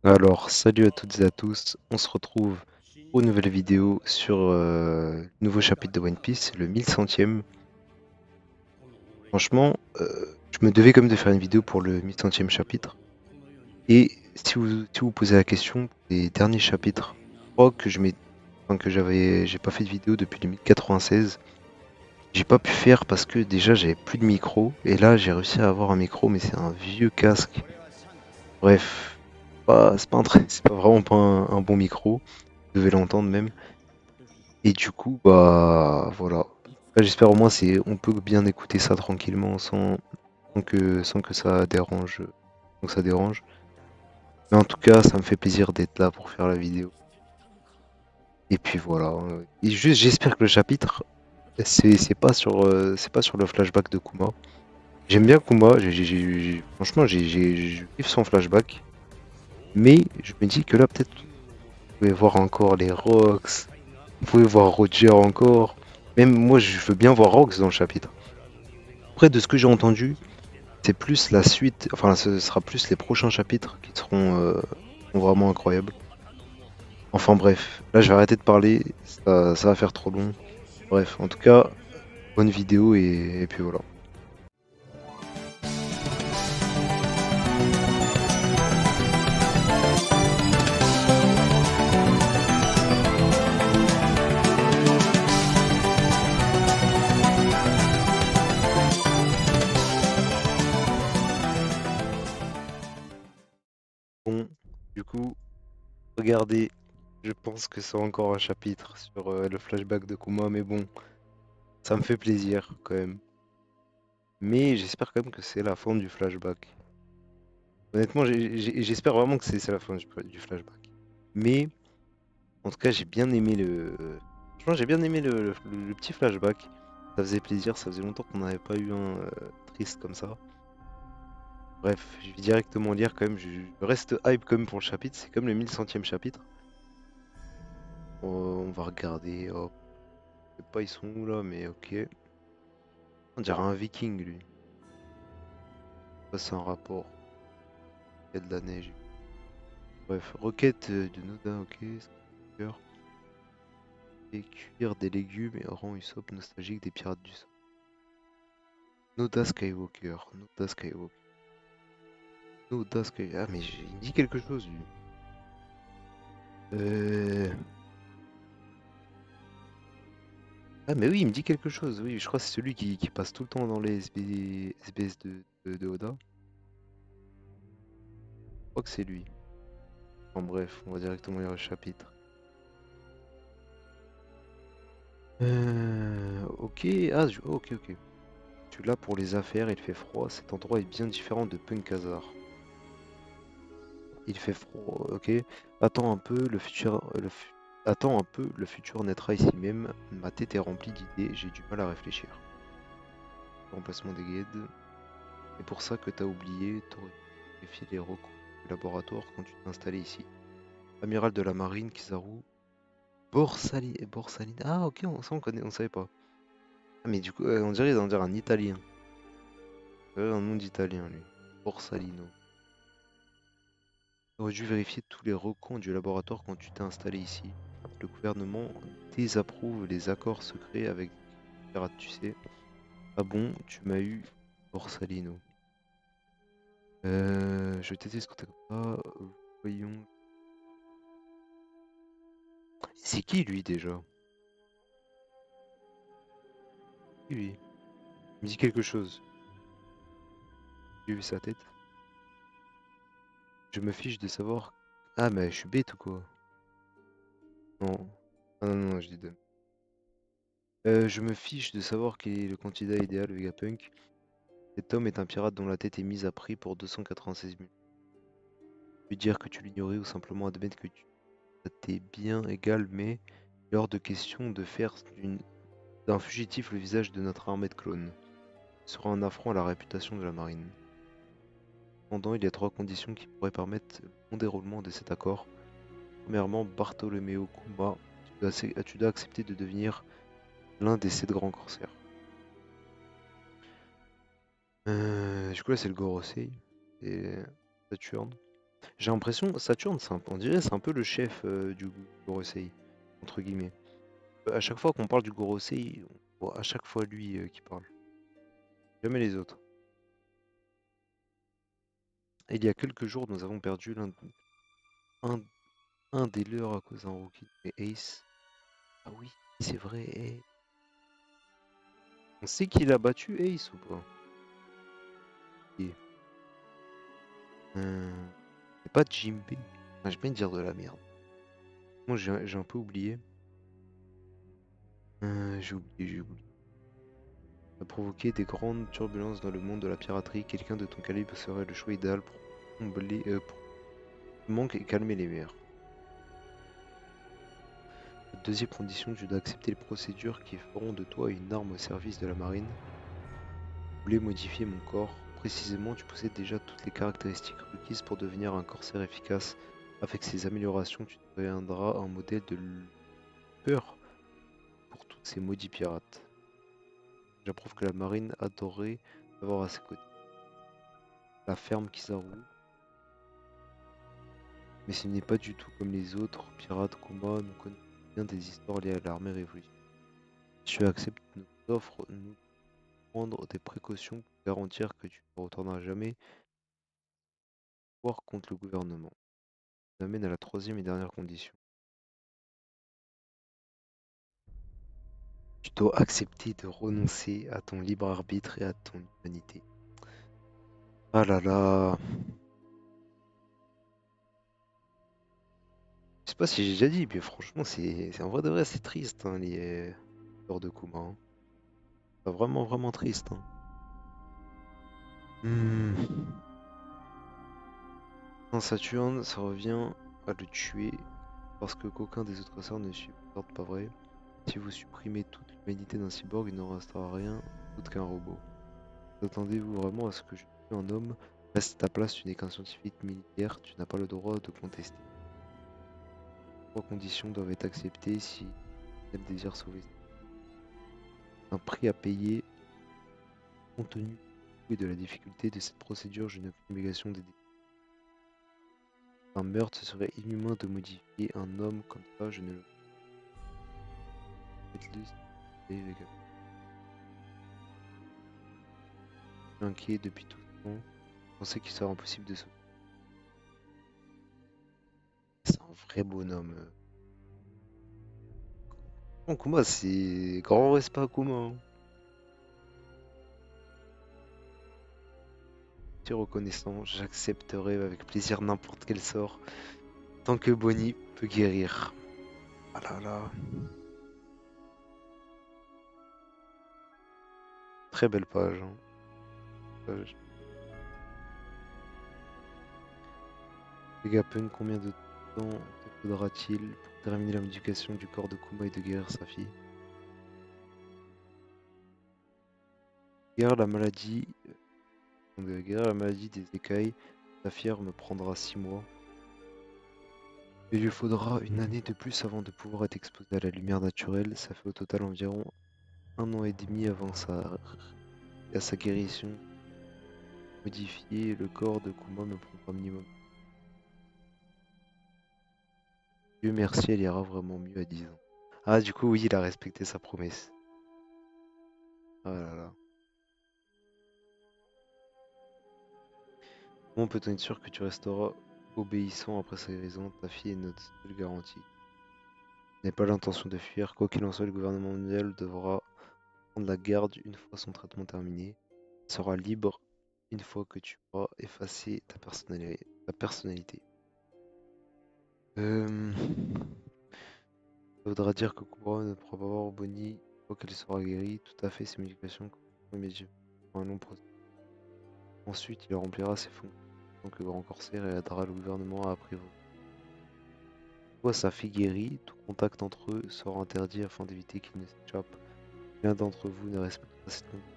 Alors, salut à toutes et à tous, on se retrouve pour une nouvelle vidéo sur le nouveau chapitre de One Piece, c'est le 1100e. Franchement, je me devais quand même de faire une vidéo pour le 1100e chapitre. Et si vous posez la question, pour les derniers chapitres, je crois que j'ai pas fait de vidéo depuis le 1096. J'ai pas pu faire parce que déjà j'avais plus de micro, et là j'ai réussi à avoir un micro, mais c'est un vieux casque. Bref, c'est pas, c'est pas vraiment pas un bon micro, vous devez l'entendre même. Et du coup, bah voilà. Là, j'espère au moins on peut bien écouter ça tranquillement sans que ça dérange. Donc ça dérange. Mais en tout cas, ça me fait plaisir d'être là pour faire la vidéo. Et puis voilà. Et juste, j'espère que le chapitre, c'est pas sur le flashback de Kuma. J'aime bien Kuma. Franchement, je kiffe son flashback. Mais je me dis que là, peut-être, vous pouvez voir encore les Rocks. Vous pouvez voir Roger encore. Même moi, je veux bien voir Rocks dans le chapitre. Après, de ce que j'ai entendu, c'est plus la suite, enfin, ce sera plus les prochains chapitres qui seront vraiment incroyables. Enfin bref, là je vais arrêter de parler, ça va faire trop long. Bref, en tout cas, bonne vidéo et puis voilà. Bon, du coup, regardez, je pense que c'est encore un chapitre sur le flashback de Kuma, mais bon, ça me fait plaisir quand même. Mais j'espère quand même que c'est la fin du flashback. Honnêtement, j'espère vraiment que c'est la fin du flashback. Mais en tout cas, j'ai bien aimé franchement, j'ai bien aimé le petit flashback. Ça faisait plaisir, ça faisait longtemps qu'on n'avait pas eu un triste comme ça. Bref, je vais directement lire quand même. Je reste hype quand même pour le chapitre. C'est comme le 1100e chapitre. On va regarder. Hop. Je sais pas, ils sont où là, mais ok. On dirait un viking lui. Ça, c'est un rapport. Il y a de la neige. Bref, requête de Noda, ok. Skywalker. Et cuire des légumes et rend Usopp nostalgique des pirates du sang. Noda Skywalker. Noda Skywalker. Noda Skywalker. Ah, mais il me dit quelque chose lui. Euh... Ah, mais oui, il me dit quelque chose. Oui, je crois que c'est celui qui passe tout le temps dans les SBS de Oda. Je crois que c'est lui. En bref, on va directement lire le chapitre. Ok. Ah, ok, ok. Je suis là pour les affaires, il fait froid. Cet endroit est bien différent de Punkazar. Il fait froid, ok. Attends un peu, Attends un peu, le futur naîtra ici même. Ma tête est remplie d'idées, j'ai du mal à réfléchir. Remplacement des guides. C'est pour ça que t'as oublié, t'aurais dû vérifier les recours du laboratoire quand tu t'es installé ici. Amiral de la marine, Kizaru. Borsalino. Ah ok, ça on connaît, on savait pas. Ah mais du coup, on dirait un italien. Un nom d'italien lui. Borsalino. T'aurais dû vérifier tous les recoins du laboratoire quand tu t'es installé ici. Le gouvernement désapprouve les accords secrets avec les pirates, tu sais. Ah bon, tu m'as eu, Borsalino. Je déteste quand t'es comme ça. Voyons. C'est qui lui déjà? Qui lui? Il me dit quelque chose. J'ai vu sa tête. Je me fiche de savoir. Ah, mais je suis bête ou quoi? Non. Ah non, non, non, je dis de. Je me fiche de savoir quel est le candidat idéal, Vegapunk. Cet homme est un pirate dont la tête est mise à prix pour 296 000. Lui dire que tu l'ignorais ou simplement admettre que ça t'est bien égal, mais il est hors de question de faire d'un fugitif le visage de notre armée de clones. Ce sera un affront à la réputation de la marine. Cependant, il y a trois conditions qui pourraient permettre le bon déroulement de cet accord. Premièrement, Bartolomeo Kuma, tu dois accepter de devenir l'un des 7 grands corsaires. Du coup là c'est le Gorosei et Saturne. J'ai l'impression, Saturne, on dirait c'est un peu le chef du Gorosei, entre guillemets. À chaque fois qu'on parle du Gorosei, on voit à chaque fois lui qui parle. Jamais les autres. Et il y a quelques jours, nous avons perdu un, un des leurs à cause d'un rookie. Et Ace. Ah oui, c'est vrai. On sait qu'il a battu Ace ou pas? Et, c'est pas Jimbe. Ah, je viens de dire de la merde. Moi j'ai un peu oublié. J'ai oublié. A provoqué des grandes turbulences dans le monde de la piraterie. Quelqu'un de ton calibre serait le choix idéal pour combler pour le manque et calmer les mers. La deuxième condition, tu dois accepter les procédures qui feront de toi une arme au service de la marine. Je voulais modifier mon corps. Précisément, tu possèdes déjà toutes les caractéristiques requises pour devenir un corsaire efficace. Avec ces améliorations, tu deviendras un modèle de peur pour tous ces maudits pirates. J'approuve que la marine adorerait t'avoir à ses côtés. La ferme Kizaru. Mais ce n'est pas du tout comme les autres pirates Kuma, nous connaissons bien des histoires liées à l'armée révolutionnaire. Si tu acceptes nos offres, nous prendre des précautions pour garantir que tu ne retourneras jamais voir contre le gouvernement. Ça amène à la troisième et dernière condition. Tu dois accepter de renoncer à ton libre arbitre et à ton humanité. Ah là là. Je sais pas si j'ai déjà dit, mais franchement, c'est en vrai de vrai, c'est triste, hein, les histoires de Kuma, hein. C'est vraiment, vraiment triste, hein. Dans Saturne, ça revient à le tuer parce que qu'aucun des autres sorts ne supporte pas vrai. Si vous supprimez toute l'humanité d'un cyborg, il ne restera rien d'autre qu'un robot. Attendez-vous vraiment à ce que je tue un homme? Reste à ta place, tu n'es qu'un scientifique militaire, tu n'as pas le droit de contester. Trois conditions doivent être acceptées si elle désire sauver. Un prix à payer, compte tenu de la difficulté de cette procédure, je n'ai aucune obligation d'aider. Un meurtre, ce serait inhumain de modifier un homme comme ça, je ne le fais inquiet depuis tout ce temps. Je pensais qu'il serait impossible de sauver. C'est un vrai bonhomme. Bon, Kuma, c'est grand respect à Kuma, hein. Je suis reconnaissant, j'accepterai avec plaisir n'importe quel sort, tant que Bonnie peut guérir. Ah là là. Très belle page, hein. Page. Vegapunk, combien de temps te faudra-t-il pour terminer la modification du corps de Kuma et de guérir sa fille? Guérir la maladie, guérir la maladie des écailles, sa fière me prendra 6 mois. Il lui faudra une année de plus avant de pouvoir être exposé à la lumière naturelle. Ça fait au total environ 1 an et demi avant à sa guérison. Modifier le corps de Kuma me prendra minimum. Dieu merci, elle ira vraiment mieux à 10 ans. Ah, du coup, oui, il a respecté sa promesse. Ah là là. Comment peut-on être sûr que tu resteras obéissant après sa guérison? Ta fille est notre seule garantie. Je n'ai pas l'intention de fuir. Quoi qu'il en soit, le gouvernement mondial devra prendre la garde une fois son traitement terminé. Il sera libre une fois que tu auras effacé ta personnalité. Ça voudra dire que Kubra ne pourra pas voir Bonnie une fois qu'elle sera guérie. Tout à fait, ces modifications immédiatement un long processus. Ensuite, il remplira ses fonctions en tant que grand corsaire et aidera le gouvernement à apprivoiser. Une fois sa fille guérie, tout contact entre eux sera interdit afin d'éviter qu'il ne s'échappe. L'un d'entre vous ne respectera cette condition.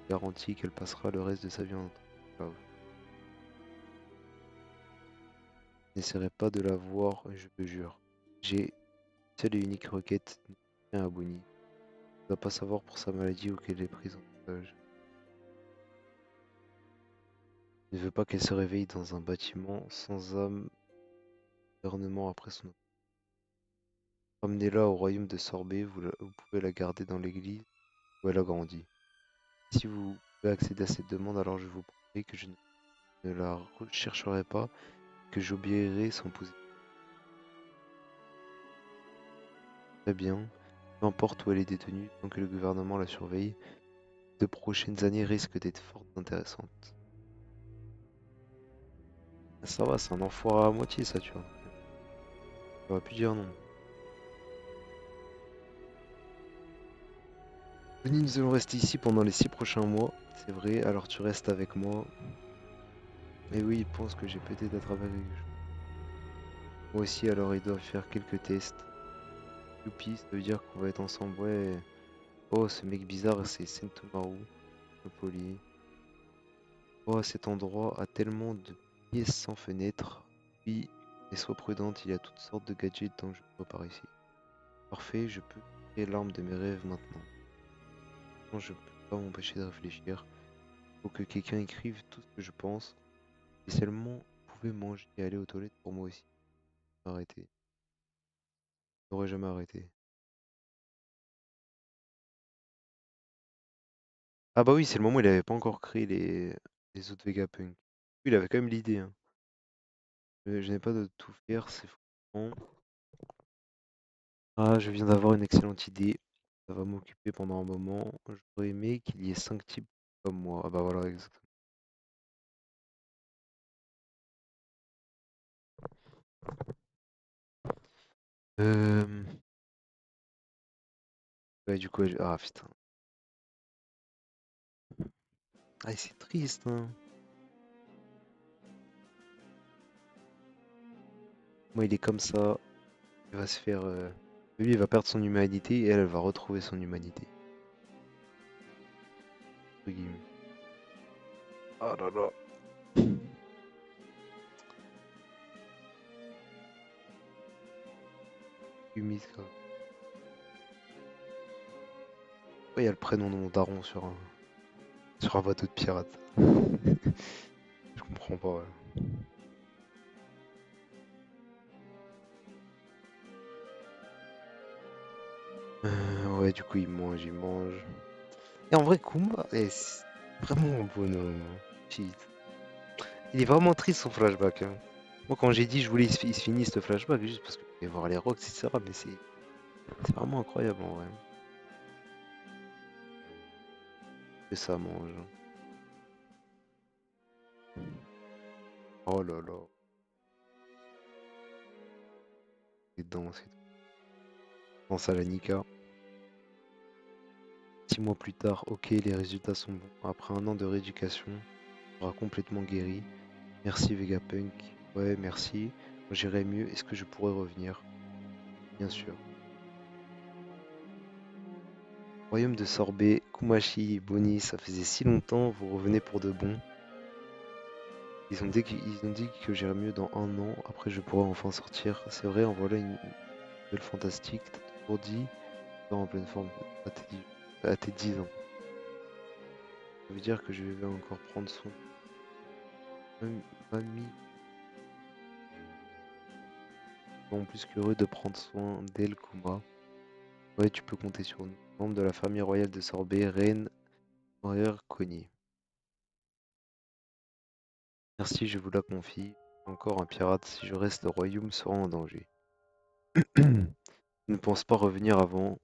Garantie qu'elle passera le reste de sa vie en esclave. Je n'essaierai pas de la voir, je te jure. J'ai une seule et unique requête, à Bonnie. Elle ne doit pas savoir pour sa maladie ou qu'elle est prise en otage. Il ne veut pas qu'elle se réveille dans un bâtiment sans âme, gouvernement après son... Ramenez-la au royaume de Sorbet, vous pouvez la garder dans l'église où elle a grandi. Si vous pouvez accéder à cette demande, alors je vous promets que je ne la rechercherai pas, que j'obéirai sans poser. Très bien, peu importe où elle est détenue, tant que le gouvernement la surveille, les 2 prochaines années risquent d'être fort intéressantes. Ah, ça va, c'est un enfoiré à moitié ça, tu vois. J'aurais pu dire non. Denis, nous allons rester ici pendant les 6 prochains mois. C'est vrai, alors tu restes avec moi. Et oui, il pense que j'ai peut-être attrapé quelque chose. Moi aussi, alors ils doivent faire quelques tests. Youpi, ça veut dire qu'on va être ensemble, ouais. Oh, ce mec bizarre, c'est Sentomaru, le poli. Oh, cet endroit a tellement de pièces sans fenêtres. Oui, mais sois prudente, il y a toutes sortes de gadgets dangereux par ici. Parfait, je peux créer l'arme de mes rêves maintenant. Non, je peux pas m'empêcher de réfléchir. Faut que quelqu'un écrive tout ce que je pense. Et seulement, vous pouvez manger et aller aux toilettes pour moi aussi. Arrêtez. Je n'aurais jamais arrêté. Ah bah oui, c'est le moment où il avait pas encore créé les autres Vegapunk. Oui, il avait quand même l'idée, hein. Je n'ai pas de tout faire, c'est frustrant. Ah, je viens d'avoir une excellente idée. Ça va m'occuper pendant un moment. J'aurais aimé qu'il y ait 5 types comme moi. Ah bah voilà, exactement. Euh... Ouais, du coup, ah putain. Ah, c'est triste, hein. Moi, il est comme ça. Il va se faire... Lui, il va perdre son humanité et elle, elle va retrouver son humanité. Entre guillemets. Ah là là. Humide, quoi. Pourquoi il y a le prénom de mon daron sur un bateau de pirate? Je comprends pas, ouais. Ouais, du coup, il mange, il mange. Et en vrai, Kuma, c'est vraiment un bonhomme, hein. Shit. Il est vraiment triste son flashback, hein. Moi, quand j'ai dit je voulais qu'il se finisse ce flashback, juste parce que je voulais voir les rocks, etc. Mais c'est vraiment incroyable en vrai. Que ça mange. Oh là là. C'est dense et tout. Pense à la Nika. 6 mois plus tard, ok, les résultats sont bons. Après un an de rééducation, tu seras complètement guéri. Merci Vegapunk. Ouais, merci. J'irai mieux. Est-ce que je pourrais revenir? Bien sûr. Royaume de Sorbet, Kumashi, Boni, ça faisait si longtemps, vous revenez pour de bon. Ils ont dit que j'irai mieux dans un an, après je pourrai enfin sortir. C'est vrai, en voilà une nouvelle fantastique. T'as toujours dit, pas en pleine forme à tes 10 ans. Ça veut dire que je vais encore prendre soin. Mamie, en plus qu'heureux de prendre soin d'elle, Kuma. Ouais, tu peux compter sur nous. Membre de la famille royale de Sorbet, reine Warrior Cogné. Merci, je vous la confie. Encore un pirate, si je reste, le royaume sera en danger. Je ne pense pas revenir avant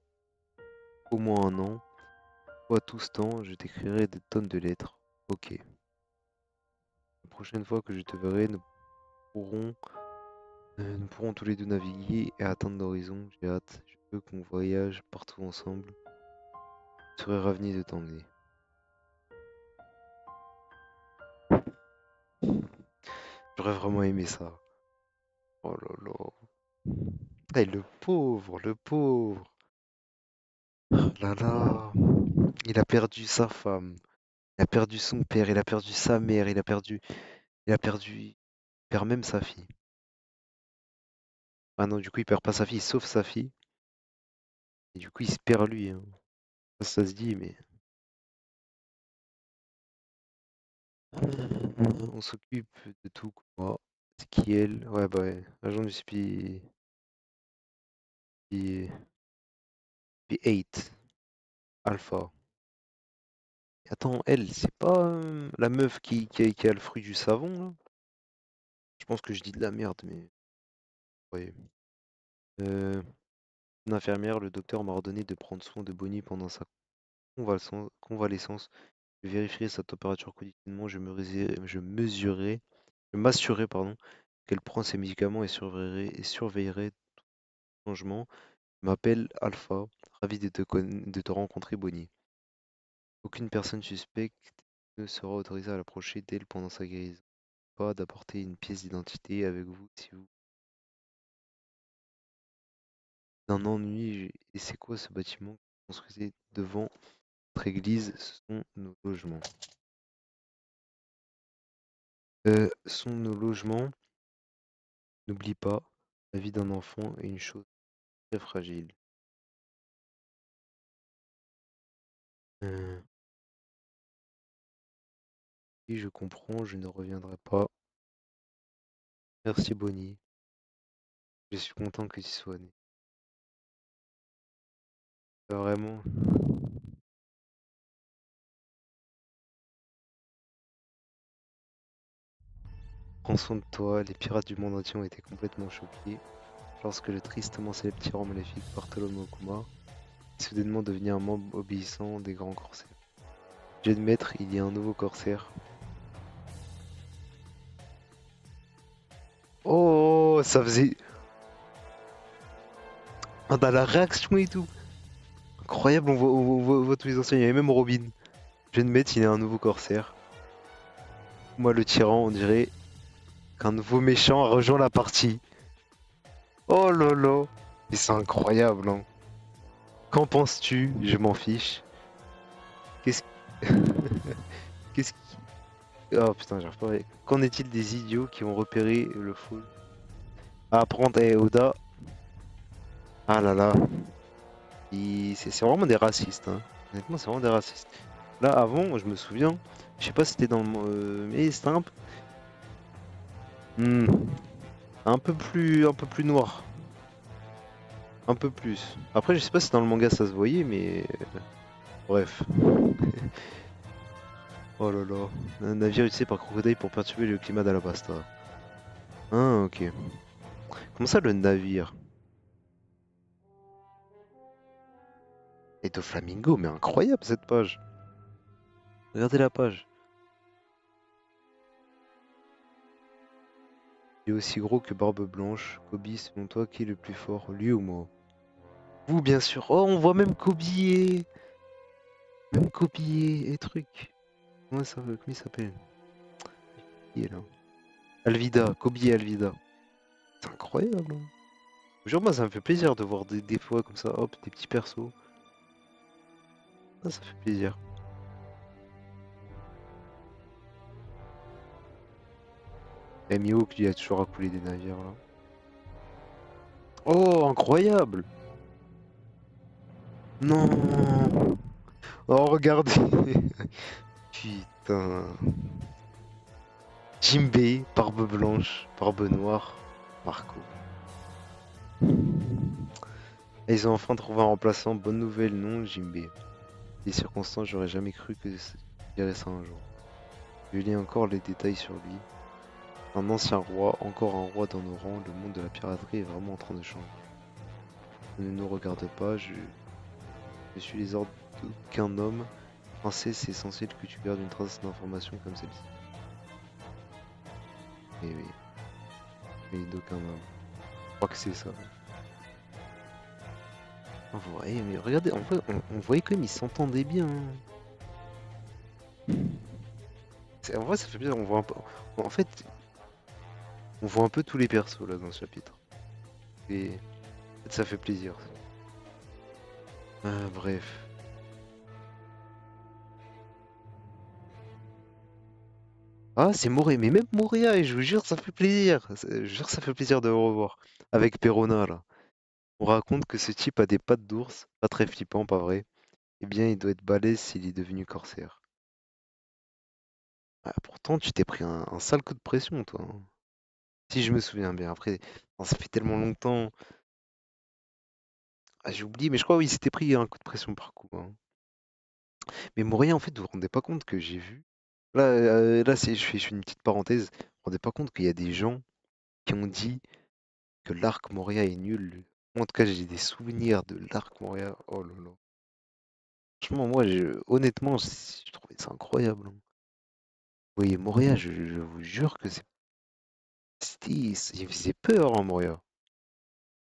au moins un an. Toi, tout ce temps, je t'écrirai des tonnes de lettres. Ok. La prochaine fois que je te verrai, pourrons, nous pourrons tous les deux naviguer et atteindre l'horizon. J'ai hâte. Je veux qu'on voyage partout ensemble. Je serais ravi de t'emmener. J'aurais vraiment aimé ça. Oh là là. Eh, le pauvre, le pauvre. Oh là là. Il a perdu sa femme. Il a perdu son père. Il a perdu sa mère. Il perd même sa fille. Ah non, du coup, il perd pas sa fille, sauf sa fille. Et du coup, il se perd lui, hein. Ça se dit, mais. On s'occupe de tout, quoi. Skill, ouais, bah ouais. Agent du P8, Alpha. Attends, elle, c'est pas la meuf qui a le fruit du savon, là? Je pense que je dis de la merde, mais. Ouais. Euh, une infirmière, le docteur m'a ordonné de prendre soin de Bonnie pendant sa convalescence. Je vérifierai sa température quotidiennement, je m'assurerai, pardon, qu'elle prend ses médicaments et surveillerai tout changement. Je m'appelle Alpha, ravi de te rencontrer, Bonnie. Aucune personne suspecte ne sera autorisée à l'approcher d'elle pendant sa guérison. Pas d'apporter une pièce d'identité avec vous si vous d'un ennui. Et c'est quoi ce bâtiment que vous construisez devant notre église? Ce sont nos logements. Sont nos logements. N'oublie pas, la vie d'un enfant est une chose très fragile. Euh, oui, je comprends, je ne reviendrai pas. Merci Bonnie, je suis content que tu sois né. Vraiment, prends soin de toi, les pirates du monde entier ont été complètement choqués lorsque le tristement célèbre tyran maléfique Bartholomew Kuma est soudainement devenu un membre obéissant des grands corsaires. J'ai de maître, il y a un nouveau corsaire. Oh, ça faisait... Ah, dans la réaction et tout. Incroyable, on voit tous les anciens, il y avait même Robin. J'ai de maître, il y a un nouveau corsaire. Moi, le tyran, on dirait qu'un nouveau méchant a rejoint la partie. Oh là là. Et c'est incroyable, hein. Qu'en penses-tu? Je m'en fiche. Qu'est-ce qu'est-ce qui... Oh putain, j'arrive pas. Qu'en est-il des idiots qui ont repéré le faux? À apprendre à Oda. Ah là là. C'est vraiment des racistes, hein. Honnêtement, c'est vraiment des racistes. Là, avant, je me souviens, je sais pas si c'était dans le... mais c'était Hmm, un peu plus noir. Un peu plus. Après, je sais pas si dans le manga ça se voyait, mais... Bref. Oh là là. Un navire utilisé par Crocodile pour perturber le climat d'Alabasta. Ah, ok. Comment ça, le navire? Et au Flamingo, mais incroyable cette page. Regardez la page. Il est aussi gros que Barbe Blanche. Kobe, selon toi, qui est le plus fort, lui ou moi? Vous, bien sûr. Oh, on voit même Kobe et... Même Kobe et truc. Comment il s'appelle? Il est là. Alvida. Kobe et Alvida. C'est incroyable, hein. Genre, moi, ça me fait plaisir de voir des fois comme ça, hop, des petits persos. Ça fait plaisir. Et Mihawk, lui, a toujours à couler des navires, là. Oh, incroyable! Non! Oh, regardez! Putain. Jimbei, barbe blanche, barbe noire, Marco. Et ils ont enfin trouvé un remplaçant. Bonne nouvelle, non, Jimbei. Des circonstances, j'aurais jamais cru que je dirais ça un jour. Je lis encore les détails sur lui. Un ancien roi, encore un roi dans nos rangs, le monde de la piraterie est vraiment en train de changer. Ne nous regarde pas, je suis les ordres d'aucun homme. Français, c'est essentiel que tu gardes une trace d'information comme celle-ci. Eh oui, mais d'aucun homme. Je crois que c'est ça. Mais regardez, en vrai, on voyait quand même, ils s'entendaient bien, hein. En vrai, ça fait plaisir, on voit un peu... En fait, on voit un peu tous les persos, là, dans ce chapitre. Et en fait, ça fait plaisir. Ah, bref. Ah, c'est Moria, mais même Moria, et je vous jure, ça fait plaisir. Je jure, ça fait plaisir de le revoir. Avec Perona, là. On raconte que ce type a des pattes d'ours, pas très flippant, pas vrai? Eh bien, il doit être balèze s'il est devenu corsaire. Ah, pourtant, tu t'es pris un sale coup de pression, toi, hein. Si je me souviens bien. Après, non, ça fait tellement longtemps. Ah, j'ai oublié, mais je crois oui, il s'était pris un coup de pression par coup, hein. Mais Moria, en fait, vous vous rendez pas compte que j'ai vu. Là, je fais une petite parenthèse. Vous vous rendez pas compte qu'il y a des gens qui ont dit que l'arc Moria est nul. Moi, en tout cas, j'ai des souvenirs de l'arc Moria. Oh là là. Franchement, moi, honnêtement, je trouvais ça incroyable, hein. Vous voyez, Moria, je vous jure que il faisait peur, hein, Moria.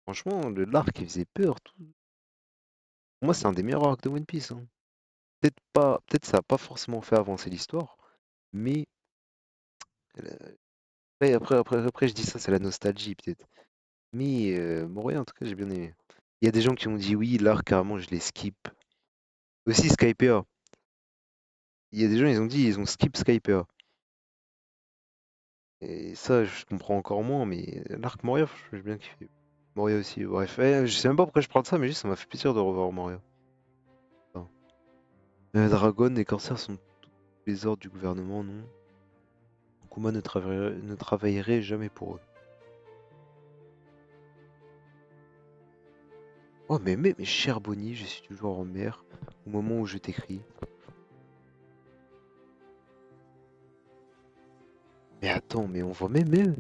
Franchement, l'arc, il faisait peur. Pour moi, c'est un des meilleurs arcs de One Piece, hein. Peut-être pas, peut-être ça a pas forcément fait avancer l'histoire, mais après, je dis ça, c'est la nostalgie, peut-être. Mais Moria, en tout cas, j'ai bien aimé. Il y a des gens qui ont dit oui, l'arc, carrément, je les skip. Aussi, Skypiea. Il y a des gens, ils ont dit, ils ont skip Skypiea. Et ça, je comprends encore moins, mais l'arc Moria, j'ai bien kiffé. Moria aussi, bref. Je sais même pas pourquoi je parle de ça, mais juste ça m'a fait plaisir de revoir Moria. Enfin, Dragon et Corsair sont tous les ordres du gouvernement, non. Kuma ne travaillerait jamais pour eux. Oh, mais cher Bonnie, je suis toujours en mer au moment où je t'écris. Mais attends, mais on voit même.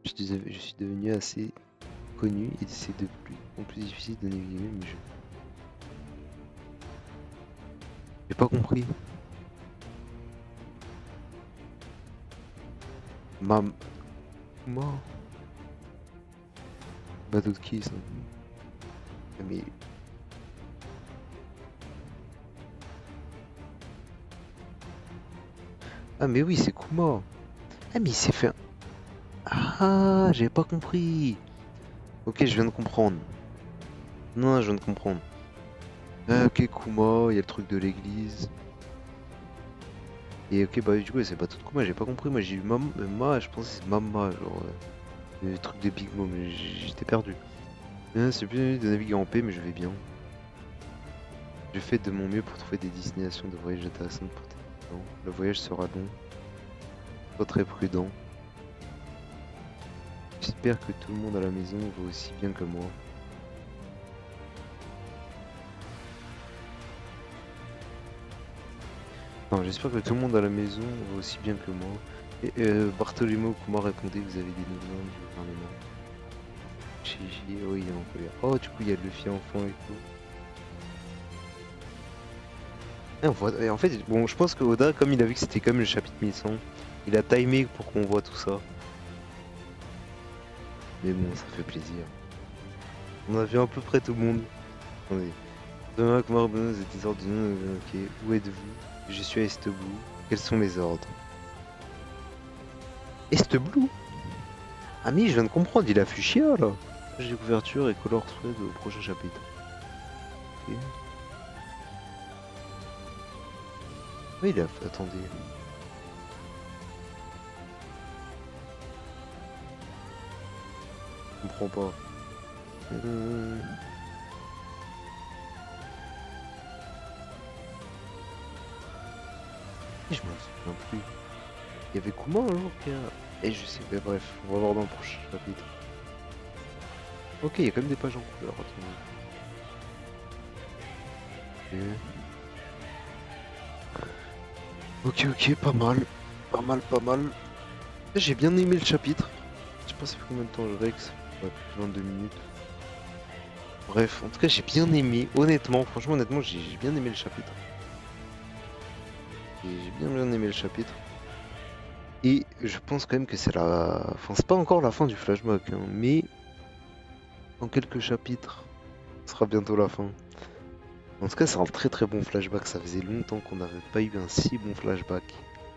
Je suis devenu assez connu et c'est de plus en plus difficile de naviguer, mais j'ai pas compris. Mam. Kuma. Bateau de qui ça? Ah, mais. Ah, mais oui, c'est Kuma. Ah, mais il s'est fait. Ah, j'avais pas compris. Ok, je viens de comprendre. Non, je viens de comprendre. Ah, ok, Kuma, il y a le truc de l'église. Et ok, bah du coup, c'est pas tout Kuma, j'ai pas compris. Moi, j'ai eu Mama, je pensais que c'est Mama, genre. Le truc de Big Mom, mais j'étais perdu. C'est bien de naviguer en paix, mais je vais bien. Je fais de mon mieux pour trouver des destinations de voyage intéressantes pour tes clients. Le voyage sera long. Sois très prudent. J'espère que tout le monde à la maison va aussi bien que moi. Non, j'espère que tout le monde à la maison va aussi bien que moi. Et Bartolomeo Kuma répondait, vous avez des nouvelles du gouvernement. Gigi, oui, il est en colère. Oh, du coup, il y a Luffy enfant et tout. Et en fait, bon, je pense que Oda, comme il a vu que c'était comme le chapitre 1100, il a timé pour qu'on voit tout ça. Mais bon, ça fait plaisir. On a vu à peu près tout le monde. Attendez. Demain, Kumar, vous êtes des ordres. Ok, où êtes-vous? Je suis à Est Blue. Quels sont les ordres? Est Blue? Ah, mais je viens de comprendre, il a Fuchsia là. Page de couverture et color thread au prochain chapitre. Ok. Oui, il a. Attendez. Je comprends pas. Je m'en souviens plus. Il y avait Kuma un jour qui a. Et je sais pas, bref, on va voir dans le prochain chapitre. Ok, il y a quand même des pages en couleur, attendez. Ok, ok, pas mal. Pas mal, pas mal. J'ai bien aimé le chapitre. Je sais pas ça fait combien de temps je Rex. Ouais, plus de 22 minutes. Bref, en tout cas j'ai bien aimé, honnêtement, franchement honnêtement j'ai bien aimé le chapitre. J'ai bien aimé le chapitre. Et je pense quand même que c'est la. Enfin c'est pas encore la fin du flashback, hein, mais dans quelques chapitres, ce sera bientôt la fin. En tout cas c'est un très très bon flashback, ça faisait longtemps qu'on n'avait pas eu un si bon flashback.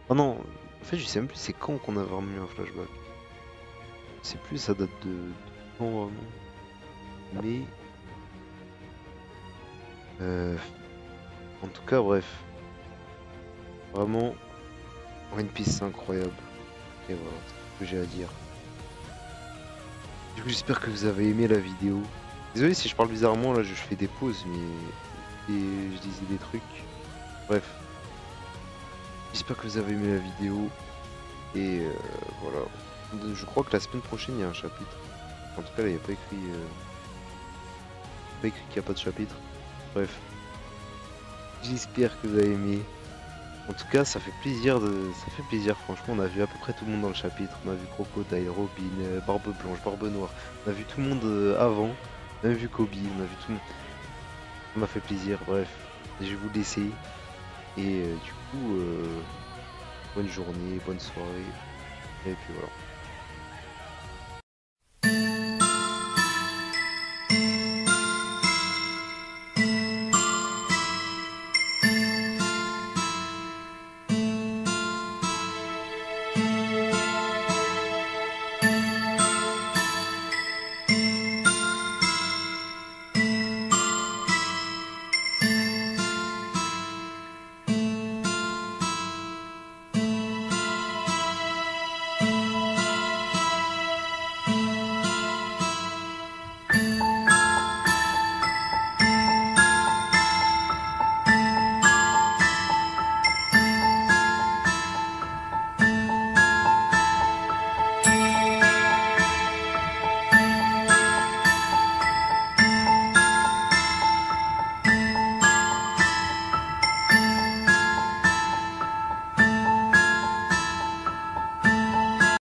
Oh non, en fait je sais même plus c'est quand qu'on a vraiment eu un flashback. Je sais plus, ça date de quand vraiment. Mais en tout cas bref. Vraiment, One Piece c'est incroyable. Et voilà, c'est ce que j'ai à dire. Du coup, j'espère que vous avez aimé la vidéo. Désolé si je parle bizarrement, là je fais des pauses, mais je disais des trucs. Bref. J'espère que vous avez aimé la vidéo. Et voilà. Je crois que la semaine prochaine, il y a un chapitre. En tout cas, là, il n'y a pas écrit, qu'il n'y a pas de chapitre. Bref. J'espère que vous avez aimé. En tout cas, ça fait plaisir franchement. On a vu à peu près tout le monde dans le chapitre. On a vu Crocodile, Robin, Barbe Blanche, Barbe Noire. On a vu tout le monde avant. On a vu Kobe, on a vu tout le monde. Ça m'a fait plaisir. Bref, je vais vous laisser. Et du coup, bonne journée, bonne soirée. Et puis voilà.